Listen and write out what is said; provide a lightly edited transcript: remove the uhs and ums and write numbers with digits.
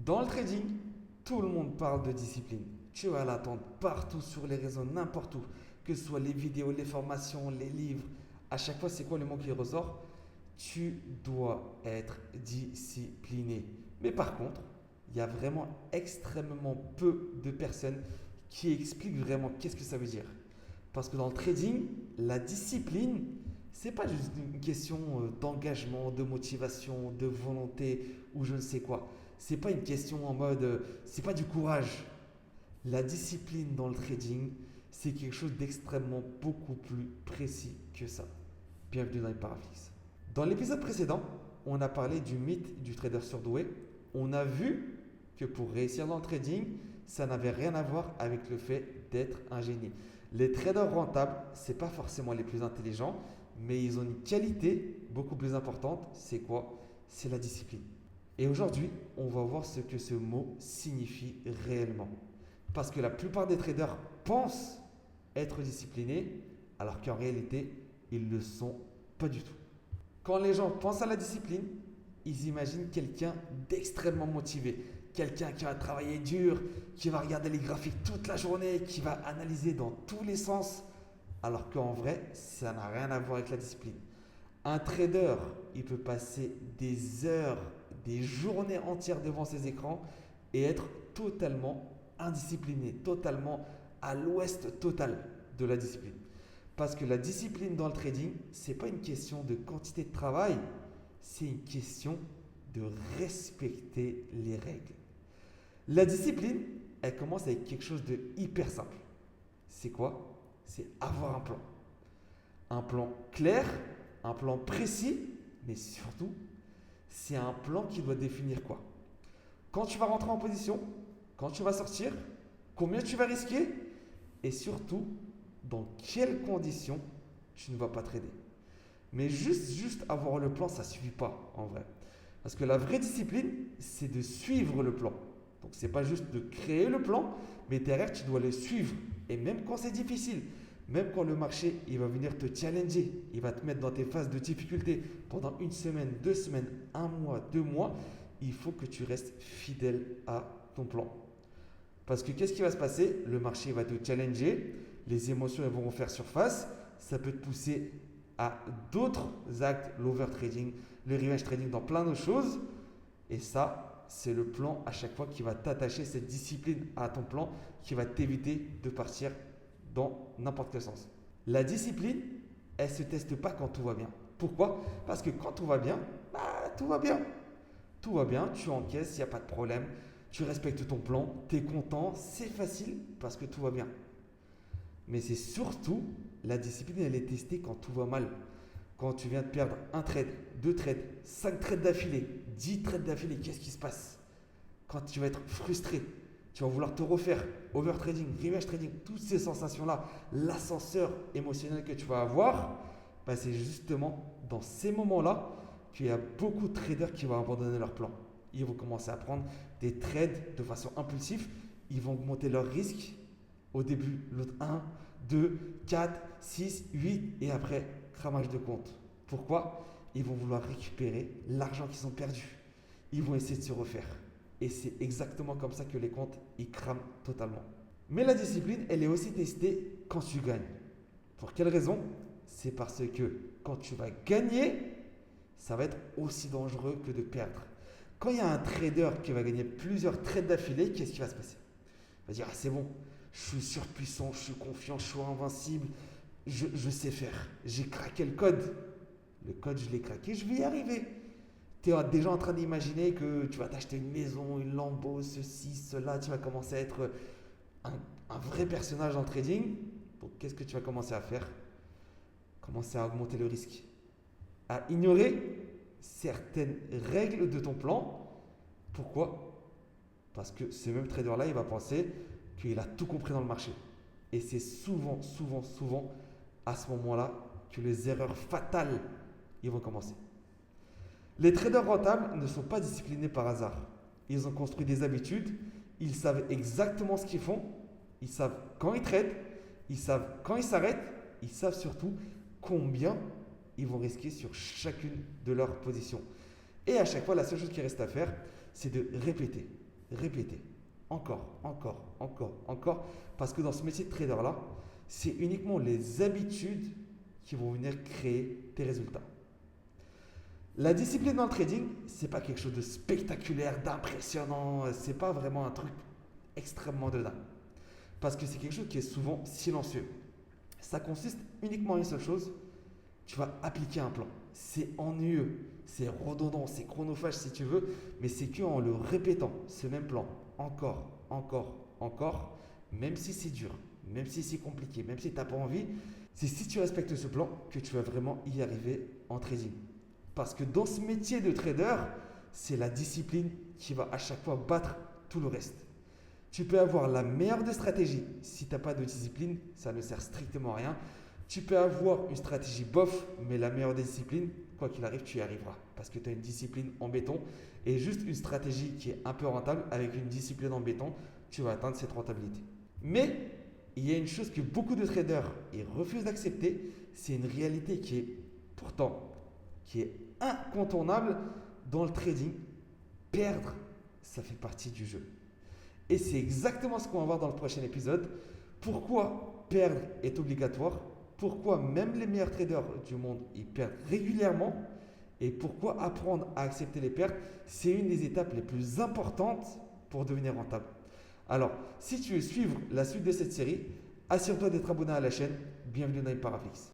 Dans le trading, tout le monde parle de discipline. Tu vas l'attendre partout sur les réseaux, n'importe où. Que ce soit les vidéos, les formations, les livres. À chaque fois, c'est quoi le mot qui ressort? Tu dois être discipliné. Mais par contre, il y a vraiment extrêmement peu de personnes qui expliquent vraiment qu'est-ce que ça veut dire. Parce que dans le trading, la discipline, c'est pas juste une question d'engagement, de motivation, de volonté ou je ne sais quoi. C'est pas une question en mode, c'est pas du courage. La discipline dans le trading, c'est quelque chose d'extrêmement beaucoup plus précis que ça. Bienvenue dans les Paraflix. Dans l'épisode précédent, on a parlé du mythe du trader surdoué. On a vu que pour réussir dans le trading, ça n'avait rien à voir avec le fait d'être un génie. Les traders rentables, ce n'est pas forcément les plus intelligents, mais ils ont une qualité beaucoup plus importante. C'est quoi? C'est la discipline. Et aujourd'hui, on va voir ce que ce mot signifie réellement. Parce que la plupart des traders pensent être disciplinés, alors qu'en réalité, ils ne le sont pas du tout. Quand les gens pensent à la discipline, ils imaginent quelqu'un d'extrêmement motivé, quelqu'un qui va travailler dur, qui va regarder les graphiques toute la journée, qui va analyser dans tous les sens, alors qu'en vrai, ça n'a rien à voir avec la discipline. Un trader, il peut passer des heures, des journées entières devant ses écrans et être totalement indiscipliné, totalement à l'ouest total de la discipline. Parce que la discipline dans le trading, ce n'est pas une question de quantité de travail, c'est une question de respecter les règles. La discipline, elle commence avec quelque chose de hyper simple. C'est quoi? C'est avoir un plan. Un plan clair, un plan précis, mais surtout, c'est un plan qui doit définir quoi? Quand tu vas rentrer en position, quand tu vas sortir, combien tu vas risquer et surtout, dans quelles conditions tu ne vas pas trader. Mais juste avoir le plan, ça ne suffit pas en vrai. Parce que la vraie discipline, c'est de suivre le plan. Donc, ce n'est pas juste de créer le plan, mais derrière, tu dois le suivre. Et même quand c'est difficile, même quand le marché il va venir te challenger, il va te mettre dans tes phases de difficulté pendant une semaine, 2 semaines, un mois, 2 mois, il faut que tu restes fidèle à ton plan. Parce que qu'est-ce qui va se passer? Le marché va te challenger, les émotions elles vont faire surface, ça peut te pousser à d'autres actes, l'overtrading, le revenge trading, dans plein de choses. Et ça, c'est le plan à chaque fois qui va t'attacher cette discipline à ton plan, qui va t'éviter de partir dans n'importe quel sens. La discipline, elle ne se teste pas quand tout va bien. Pourquoi? Parce que quand tout va bien, tout va bien. Tout va bien, tu encaisses, il n'y a pas de problème. Tu respectes ton plan, tu es content, c'est facile parce que tout va bien. Mais c'est surtout, la discipline, elle est testée quand tout va mal. Quand tu viens de perdre un trade, 2 trades, 5 trades d'affilée, 10 trades d'affilée, qu'est-ce qui se passe? Quand tu vas être frustré, tu vas vouloir te refaire, overtrading, revenge trading, toutes ces sensations-là, l'ascenseur émotionnel que tu vas avoir, c'est justement dans ces moments-là qu'il y a beaucoup de traders qui vont abandonner leur plan. Ils vont commencer à prendre des trades de façon impulsive, ils vont augmenter leur risque. Au début, l'autre 1, 2, 4, 6, 8 et après, cramage de compte. Pourquoi? Ils vont vouloir récupérer l'argent qu'ils ont perdu. Ils vont essayer de se refaire. Et c'est exactement comme ça que les comptes, ils crament totalement. Mais la discipline, elle est aussi testée quand tu gagnes. Pour quelle raison? C'est parce que quand tu vas gagner, ça va être aussi dangereux que de perdre. Quand il y a un trader qui va gagner plusieurs trades d'affilée, qu'est-ce qui va se passer? Il va dire, c'est bon, je suis surpuissant, je suis confiant, je suis invincible, je sais faire. J'ai craqué le code. Le code, je l'ai craqué, je vais y arriver. Tu es déjà en train d'imaginer que tu vas t'acheter une maison, une Lambo, ceci, cela. Tu vas commencer à être un vrai personnage dans le trading. Donc, qu'est-ce que tu vas commencer à faire? Commencer à augmenter le risque. À ignorer certaines règles de ton plan. Pourquoi? Parce que ce même trader-là, il va penser qu'il a tout compris dans le marché. Et c'est souvent à ce moment-là que les erreurs fatales ils vont commencer. Les traders rentables ne sont pas disciplinés par hasard. Ils ont construit des habitudes, ils savent exactement ce qu'ils font, ils savent quand ils tradent, ils savent quand ils s'arrêtent, ils savent surtout combien ils vont risquer sur chacune de leurs positions. Et à chaque fois, la seule chose qui reste à faire, c'est de répéter. répéter. Encore, encore, encore, encore. Parce que dans ce métier de trader-là, c'est uniquement les habitudes qui vont venir créer tes résultats. La discipline dans le trading, c'est pas quelque chose de spectaculaire, d'impressionnant, c'est pas vraiment un truc extrêmement de dingue. Parce que c'est quelque chose qui est souvent silencieux. Ça consiste uniquement en une seule chose, tu vas appliquer un plan. C'est ennuyeux, c'est redondant, c'est chronophage si tu veux, mais c'est qu'en le répétant, ce même plan, encore, encore, encore, même si c'est dur, même si c'est compliqué, même si tu n'as pas envie, c'est si tu respectes ce plan que tu vas vraiment y arriver en trading. Parce que dans ce métier de trader, c'est la discipline qui va à chaque fois battre tout le reste. Tu peux avoir la meilleure des stratégies. Si tu n'as pas de discipline, ça ne sert strictement à rien. Tu peux avoir une stratégie bof, mais la meilleure des disciplines, quoi qu'il arrive, tu y arriveras. Parce que tu as une discipline en béton et juste une stratégie qui est un peu rentable avec une discipline en béton, tu vas atteindre cette rentabilité. Mais il y a une chose que beaucoup de traders refusent d'accepter, c'est une réalité qui est incontournable dans le trading. Perdre, ça fait partie du jeu. Et c'est exactement ce qu'on va voir dans le prochain épisode. Pourquoi perdre est obligatoire, pourquoi même les meilleurs traders du monde ils perdent régulièrement et pourquoi apprendre à accepter les pertes, c'est une des étapes les plus importantes pour devenir rentable. Alors, si tu veux suivre la suite de cette série, assure-toi d'être abonné à la chaîne. Bienvenue dans Hyperaflix.